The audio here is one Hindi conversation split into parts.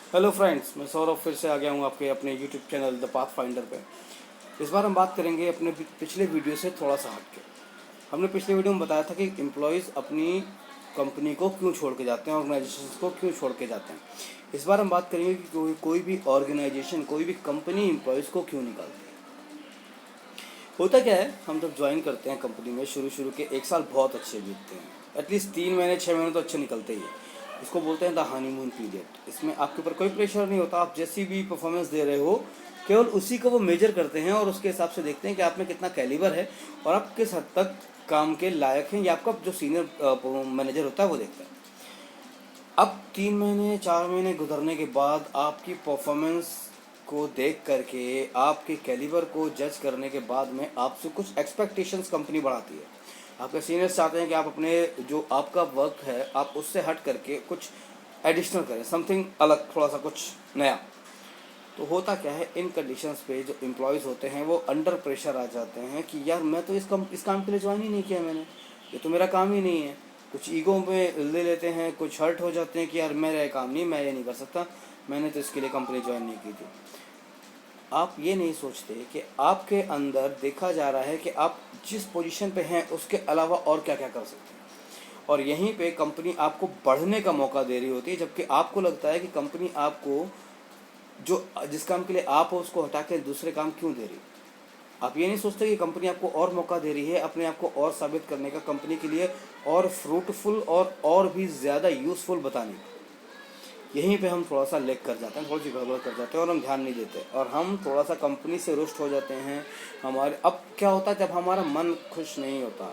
हेलो फ्रेंड्स, मैं सौरभ फिर से आ गया हूँ आपके अपने YouTube channel the path finder पे। इस बार हम बात करेंगे अपने पिछले वीडियो से थोड़ा सा हट के। हमने पिछले वीडियो में बताया था कि एम्प्लॉयज़ अपनी कंपनी को क्यों छोड़ के जाते हैं, ऑर्गेनाइजेशन को क्यों छोड़ के जाते हैं। इस बार हम बात करेंगे कि कोई भी ऑर्गेनाइजेशन, कोई भी कंपनी एम्प्लॉयज़ को क्यों निकालती है। होता क्या है, हम जब ज्वाइन करते हैं कंपनी में, शुरू के एक साल बहुत अच्छे बीतते हैं। एटलीस्ट 3 महीने 6 महीने तो अच्छे निकलते ही है। इसको बोलते हैं द हनीमून पीरियड। इसमें आपके ऊपर कोई प्रेशर नहीं होता, आप जैसी भी परफॉर्मेंस दे रहे हो केवल उसी को वो मेजर करते हैं और उसके हिसाब से देखते हैं कि आप में कितना कैलिबर है और आप किस हद तक काम के लायक हैं, या आपका जो सीनियर मैनेजर होता है वो देखता है। अब 3 महीने 4 महीने गुजरने के बाद आपकी परफॉर्मेंस को देख करके, आपके कैलिबर को जज करने के बाद में आपसे कुछ एक्सपेक्टेशंस कंपनी बढ़ाती है। आपके सीनियर्स चाहते हैं कि आप अपने जो आपका वर्क है आप उससे हट करके कुछ एडिशनल करें, समथिंग अलग, थोड़ा सा कुछ नया। तो होता क्या है, इन कंडीशंस पे जो एम्प्लॉयज़ होते हैं वो अंडर प्रेशर आ जाते हैं कि यार मैं तो इस काम के लिए ज्वाइन ही नहीं किया मैंने, ये तो मेरा काम ही नहीं है। कुछ ईगो में ले लेते हैं, कुछ हर्ट हो जाते हैं कि यार मेरा ये काम नहीं, मैं ये नहीं कर सकता, मैंने तो इसके लिए कंपनी ज्वाइन नहीं की थी। आप ये नहीं सोचते कि आपके अंदर देखा जा रहा है कि आप जिस पोजीशन पे हैं उसके अलावा और क्या क्या कर सकते हैं, और यहीं पे कंपनी आपको बढ़ने का मौका दे रही होती है, जबकि आपको लगता है कि कंपनी आपको जो जिस काम के लिए आप हो उसको हटा के दूसरे काम क्यों दे रही है। आप ये नहीं सोचते कि कंपनी आपको और मौका दे रही है अपने आप को और साबित करने का, कंपनी के लिए और फ्रूटफुल और भी ज़्यादा यूज़फुल बताने का। यहीं पे हम थोड़ा सा लेग कर जाते हैं, थोड़ी सी गड़बड़ कर जाते हैं और हम ध्यान नहीं देते और हम थोड़ा सा कंपनी से रुष्ट हो जाते हैं। हमारे अब क्या होता है, जब हमारा मन खुश नहीं होता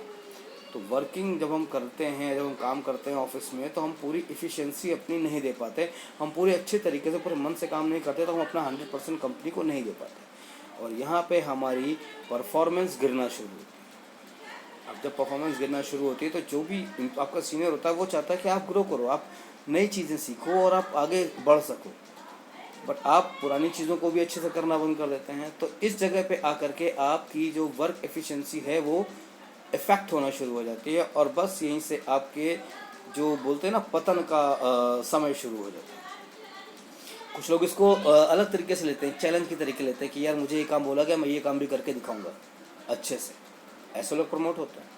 तो वर्किंग जब हम करते हैं, जब हम काम करते हैं ऑफिस में, तो हम पूरी इफ़िशियंसी अपनी नहीं दे पाते, हम पूरे अच्छे तरीके से पूरे मन से काम नहीं करते, तो हम अपना 100% कंपनी को नहीं दे पाते और यहाँ पे हमारी परफॉर्मेंस गिरना शुरू होती है। अब जब परफॉर्मेंस गिरना शुरू होती है तो जो भी आपका सीनियर होता है वो चाहता है कि आप ग्रो करो, आप नई चीज़ें सीखो और आप आगे बढ़ सको, बट आप पुरानी चीज़ों को भी अच्छे से करना बंद कर देते हैं। तो इस जगह पे आकर के आपकी जो वर्क एफिशिएंसी है वो इफेक्ट होना शुरू हो जाती है और बस यहीं से आपके जो बोलते हैं ना पतन का समय शुरू हो जाता है। कुछ लोग इसको अलग तरीके से लेते हैं, चैलेंज के तरीके लेते हैं कि यार मुझे ये काम बोला गया, मैं ये काम भी करके दिखाऊंगा अच्छे से। ऐसे लोग प्रमोट होते हैं।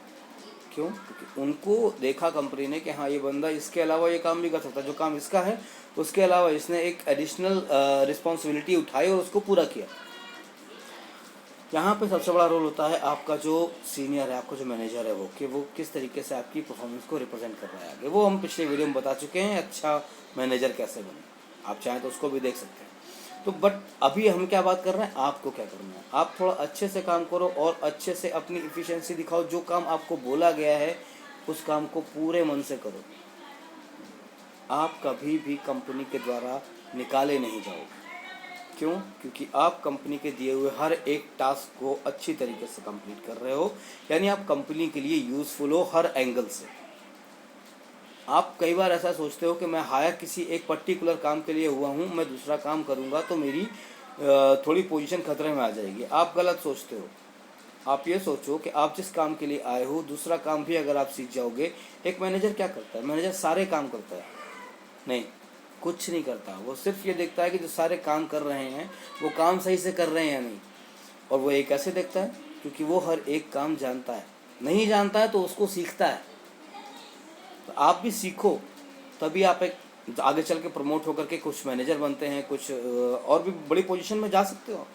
क्यों? क्योंकि उनको देखा कंपनी ने कि हाँ ये बंदा इसके अलावा ये काम भी कर सकता है, जो काम इसका है उसके अलावा इसने एक एडिशनल रिस्पॉन्सिबिलिटी उठाई और उसको पूरा किया। यहाँ पे सबसे बड़ा रोल होता है आपका जो सीनियर है, आपका जो मैनेजर है, वो कि वो किस तरीके से आपकी परफॉर्मेंस को रिप्रेजेंट कर रहा है आगे। वो हम पिछले वीडियो में बता चुके हैं, अच्छा मैनेजर कैसे बने, आप चाहें तो उसको भी देख सकते हैं। तो बट अभी हम क्या बात कर रहे हैं, आपको क्या करना है। आप थोड़ा अच्छे से काम करो और अच्छे से अपनी इफ़िशियंसी दिखाओ। जो काम आपको बोला गया है उस काम को पूरे मन से करो। आप कभी भी कंपनी के द्वारा निकाले नहीं जाओगे। क्यों? क्योंकि आप कंपनी के दिए हुए हर एक टास्क को अच्छी तरीके से कंप्लीट कर रहे हो, यानी आप कंपनी के लिए यूज़फुल हो हर एंगल से। आप कई बार ऐसा सोचते हो कि मैं हायर किसी एक पर्टिकुलर काम के लिए हुआ हूँ, मैं दूसरा काम करूँगा तो मेरी थोड़ी पोजीशन खतरे में आ जाएगी। आप गलत सोचते हो। आप ये सोचो कि आप जिस काम के लिए आए हो दूसरा काम भी अगर आप सीख जाओगे। एक मैनेजर क्या करता है, मैनेजर सारे काम करता है? नहीं, कुछ नहीं करता। वो सिर्फ ये देखता है कि जो सारे काम कर रहे हैं वो काम सही से कर रहे हैं या नहीं। और वो ये कैसे देखता है? क्योंकि वो हर एक काम जानता है। नहीं जानता है तो उसको सीखता है। तो आप भी सीखो, तभी आप एक आगे चल के प्रमोट होकर के कुछ मैनेजर बनते हैं, कुछ और भी बड़ी पोजीशन में जा सकते हो।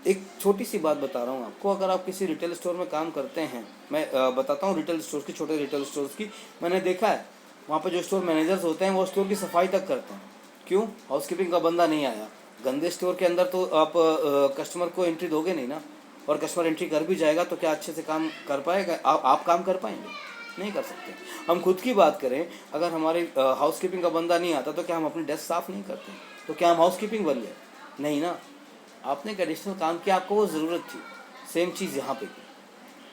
एक छोटी सी बात बता रहा हूँ आपको, अगर आप किसी रिटेल स्टोर में काम करते हैं, मैं बताता हूँ रिटेल स्टोर की, छोटे रिटेल स्टोर्स की। मैंने देखा है वहाँ पर जो स्टोर मैनेजर्स होते हैं वो स्टोर की सफाई तक करते हैं। क्यों? हाउसकीपिंग का बंदा नहीं आया। गंदे स्टोर के अंदर तो आप कस्टमर को एंट्री दोगे नहीं ना, और कस्टमर एंट्री कर भी जाएगा तो क्या अच्छे से काम कर पाएगा? आप काम कर पाएंगे? नहीं कर सकते। हम खुद की बात करें, अगर हमारे हाउसकीपिंग का बंदा नहीं आता तो क्या हम अपनी डेस्क साफ़ नहीं करते? तो क्या हम हाउसकीपिंग बन गए? नहीं ना। आपने एक एडिशनल काम किया, आपको वो ज़रूरत थी। सेम चीज़ यहाँ पे की।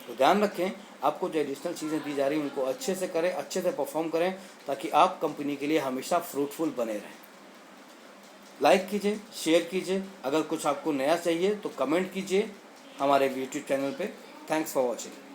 तो ध्यान रखें, आपको जो एडिशनल चीज़ें दी जा रही हैं उनको अच्छे से करें, अच्छे से परफॉर्म करें, ताकि आप कंपनी के लिए हमेशा फ्रूटफुल बने रहें। लाइक कीजिए, शेयर कीजिए। अगर कुछ आपको नया चाहिए तो कमेंट कीजिए हमारे यूट्यूब चैनल पे। Thanks for watching.